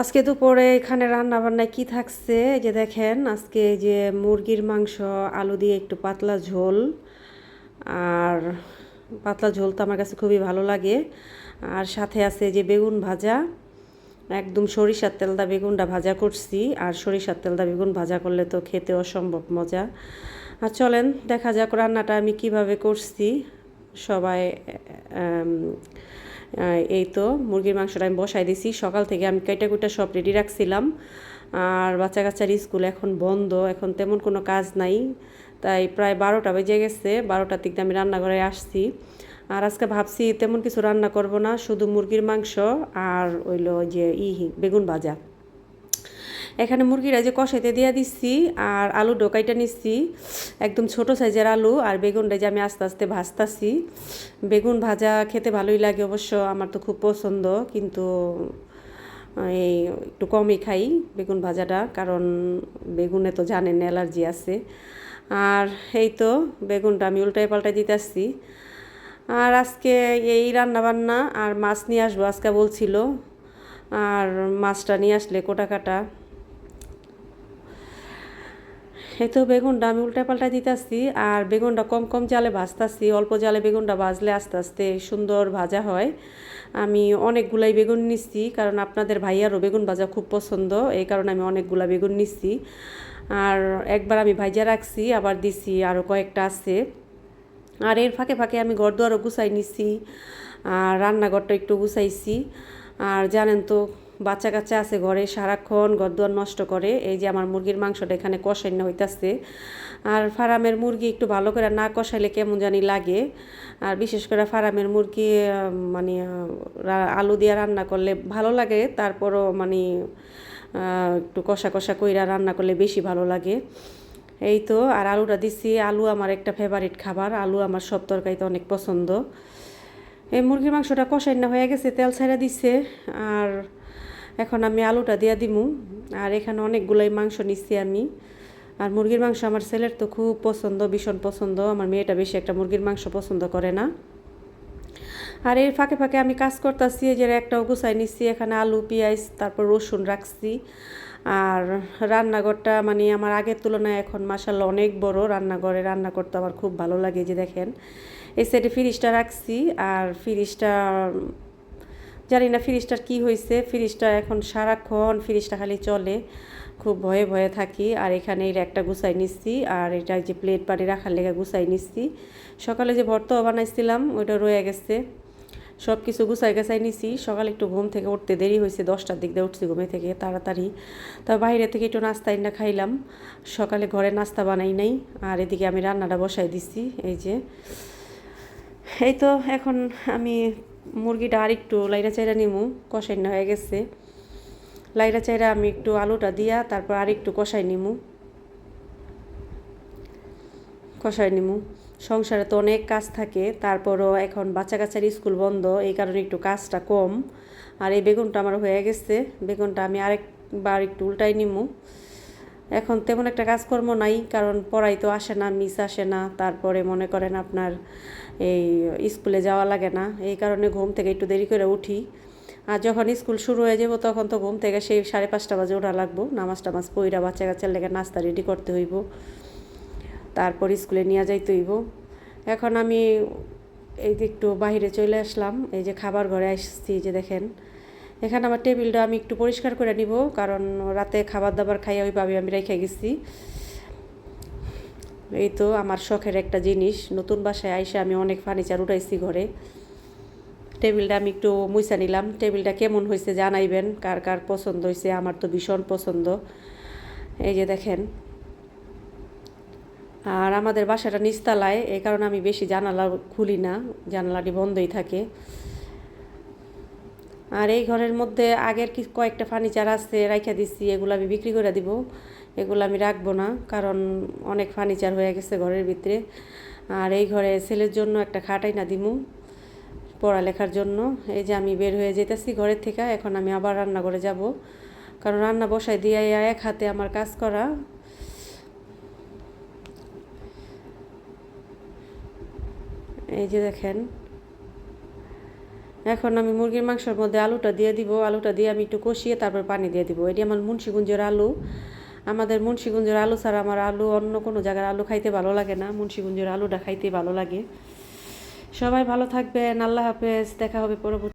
আজকে দুপুরে এখানে রান্না বান্নায় কি থাকছে এই যে দেখেন আজকে এই যে মুরগির মাংস আলু দিয়ে একটু পাতলা ঝোল। আর পাতলা ঝোল তো আমার কাছে খুবই ভালো লাগে। আর সাথে আছে যে বেগুন ভাজা, একদম সরিষার তেল দা বেগুনটা ভাজা করছি। আর সরিষার তেল দা বেগুন ভাজা করলে তো খেতে অসম্ভব মজা। আর চলেন দেখা যাক রান্নাটা আমি কিভাবে করছি। সবাই আম, এই তো মুরগির মাংসটা আমি বসাই দিছি, সকাল থেকে আমি কাইটা কুইটা সব রেডি রাখছিলাম। আর বাচ্চা কাচ্চার স্কুল এখন বন্ধ, এখন তেমন কোনো কাজ নাই, তাই প্রায় 12টা বেজে গেছে। 12টার দিক দিয়ে আমি রান্নাঘরে আসছি। আর আজকে ভাবছি তেমন কিছু রান্না করব না, শুধু মুরগির মাংস আর ওইলো যে বেগুন ভাজা। এখানে মুরগিরা যে কষাইতে দিয়ে দিচ্ছি আর আলু ডোকাইটা নিচ্ছি, একদম ছোট সাইজের আলু। আর বেগুনটা যে আমি আস্তে আস্তে ভাজতাছি। বেগুন ভাজা খেতে ভালোই লাগে অবশ্য, আমার তো খুব পছন্দ, কিন্তু এই একটু কমই খাই বেগুন ভাজাটা, কারণ বেগুনে তো জানেন অ্যালার্জি আছে। আর এই তো বেগুনটা আমি উল্টাই পাল্টাই দিতেছি। আর আজকে এই রান্না বান্না। আর মাছ নিয়ে আসবো আজকে বলছিল, আর মাছটা নিয়ে আসলে কোটা কাটা। এই তো বেগুনটা আমি উল্টা পাল্টা দিতেছি, আর বেগুনটা কম কম জালে ভাজতেছি। অল্প জালে বেগুনটা ভাজলে আস্তে আস্তে সুন্দর ভাজা হয়। আমি অনেকগুলাই বেগুন নিচ্ছি, কারণ আপনাদের ভাইয়ারও বেগুন ভাজা খুব পছন্দ, এই কারণে আমি অনেকগুলা বেগুন নিচ্ছি। আর একবার আমি ভাইজা রাখছি, আবার দিছি আরও কয়েকটা আছে। আর এর ফাঁকে ফাঁকে আমি ঘরদুয়ারও গুছাই নিছি, আর রান্নাঘরটা একটু গুছাইছি। আর জানেন তো বাচ্চা কাচ্চা আছে ঘরে, সারাক্ষণ ঘরদুয়ার নষ্ট করে। এই যে আমার মুরগির মাংসটা এখানে কষাই না হইতাছে। আর ফার্মের মুরগি একটু ভালো করে না কষাইলে কেমন জানি লাগে। আর বিশেষ করে ফার্মের মুরগি মানে আলু দিয়ে রান্না করলে ভালো লাগে, তারপরও মানে একটু কষা কষা কইরা রান্না করলে বেশি ভালো লাগে। এই তো আর আলুটা দিছি, আলু আমার একটা ফেভারিট খাবার, আলু আমার সব তরকারিতে অনেক পছন্দ। এই মুরগির মাংসটা কষাইনা হয়ে গেছে, তেল ছাইড়া দিছে। আর এখন আমি আলুটা দিয়া দিমু। আর এখানে অনেকগুলোই মাংস নিচ্ছি আমি। আর মুরগির মাংস আমার ছেলের তো খুব পছন্দ, ভীষণ পছন্দ। আমার মেয়েটা বেশি একটা মুরগির মাংস পছন্দ করে না। আর এর ফাঁকে ফাঁকে আমি কাজ করতেছি, যে একটা গুছাই নিচ্ছি। এখানে আলু পেঁয়াজ তারপর রসুন রাখছি। আর রান্নাঘরটা মানে আমার আগের তুলনায় এখন মাশাআল্লাহ অনেক বড়। রান্নাঘরে রান্না করতে আমার খুব ভালো লাগে। যে দেখেন এই সাইডে ফ্রিজটা রাখছি, আর ফ্রিজটা জানি না ফ্রিজটার কি হয়েছে, ফ্রিজটা এখন সারাক্ষণ ফ্রিজটা খালি চলে, খুব ভয়ে ভয়ে থাকি। আর এখানে এই একটা গুছাই নিচ্ছি, আর এটা যে প্লেট পাটি রাখার লেগে গুছাই নিচ্ছি। সকালে যে ভর্তা বানাইছিলাম ওইটা রয়ে গেছে, সব কিছু গুছাই গাছাই নিছি। সকালে একটু ঘুম থেকে উঠতে দেরি হয়েছে, 10টার দিক দিয়ে উঠছি ঘুমে থেকে তাড়াতাড়ি। তবে বাইরে থেকে একটু নাস্তা না খাইলাম, সকালে ঘরে নাস্তা বানাই নাই। আর এদিকে আমি রান্নাটা বসাই দিছি। এই যে এই তো এখন আমি মুরগিটা আর একটু লাইরা চাইরা নিমু, কষাই না হয়ে গেছে। লাইরা চাইরা আমি একটু আলুটা দিয়া তারপর আর একটু কষাই নিমু। সংসারে তো অনেক কাজ থাকে, তারপরও এখন বাচ্চা কাচ্চার স্কুল বন্ধ, এই কারণে একটু কাজটা কম। আর এই বেগুনটা আমার হয়ে গেছে, বেগুনটা আমি আরেকবার একটু উল্টাই নিমু। এখন তেমন একটা কাজকর্ম নাই, কারণ পড়াই তো আসে না, মিস আসে না, তারপরে মনে করেন আপনার এই স্কুলে যাওয়া লাগে না, এই কারণে ঘুম থেকে একটু দেরি করে উঠি। আর যখন স্কুল শুরু হয়ে যাব তখন তো ঘুম থেকে সেই 5:30 বাজে ওঠা লাগবো, নামাজ টামাজ পইরা বাচ্চা কাচ্চার লেগে নাস্তা রেডি করতে হইব, তারপর স্কুলে নিয়ে যাইতে হইব। এখন আমি এই যে একটু বাইরে চলে আসলাম, এই যে খাবার ঘরে আসছি। যে দেখেন এখানে আমার টেবিলটা আমি একটু পরিষ্কার করে নিব, কারণ রাতে খাবার দাবার খাইয়া ওইভাবে আমি রেখে গেছি। এই তো আমার শখের একটা জিনিস, নতুন বাসায় আইসে আমি অনেক ফার্নিচার উঠাইছি ঘরে। টেবিলটা আমি একটু মুছা নিলাম। টেবিলটা কেমন হয়েছে জানাইবেন, কার কার পছন্দ হয়েছে, আমার তো ভীষণ পছন্দ। এই যে দেখেন, আর আমাদের বাসাটা নিচতলায়, এই কারণে আমি বেশি জানালা খুলি না, জানালাটি বন্ধই থাকে। আর এই ঘরের মধ্যে আগের কয়েকটা ফার্নিচার আছে রাইখা দিচ্ছি, এগুলো আমি বিক্রি করে দিব, এগুলো আমি রাখবো না, কারণ অনেক ফার্নিচার হয়ে গেছে ঘরের ভিতরে। আর এই ঘরে ছেলের জন্য একটা খাটাই না দিমু পড়ালেখার জন্য। এই যে আমি বের হয়ে যেতেছি ঘরের থেকে, এখন আমি আবার রান্নাঘরে যাব, কারণ রান্না বসাই দিয়ে এক হাতে আমার কাজ করা। এই যে দেখেন এখন আমি মুরগির মাংসের মধ্যে আলুটা দিয়ে দিব, আলুটা দিয়ে আমি একটু কষিয়ে তারপর পানি দিয়ে দিব। এটি আমার মুন্সিগঞ্জের আলু। আমাদের মুন্সিগঞ্জের আলু ছাড়া আমার আলু অন্য কোনো জায়গার আলু খাইতে ভালো লাগে না, মুন্সিগঞ্জের আলুটা খাইতে ভালো লাগে। সবাই ভালো থাকবেন, আল্লাহ হাফেজ, দেখা হবে পরবর্তী।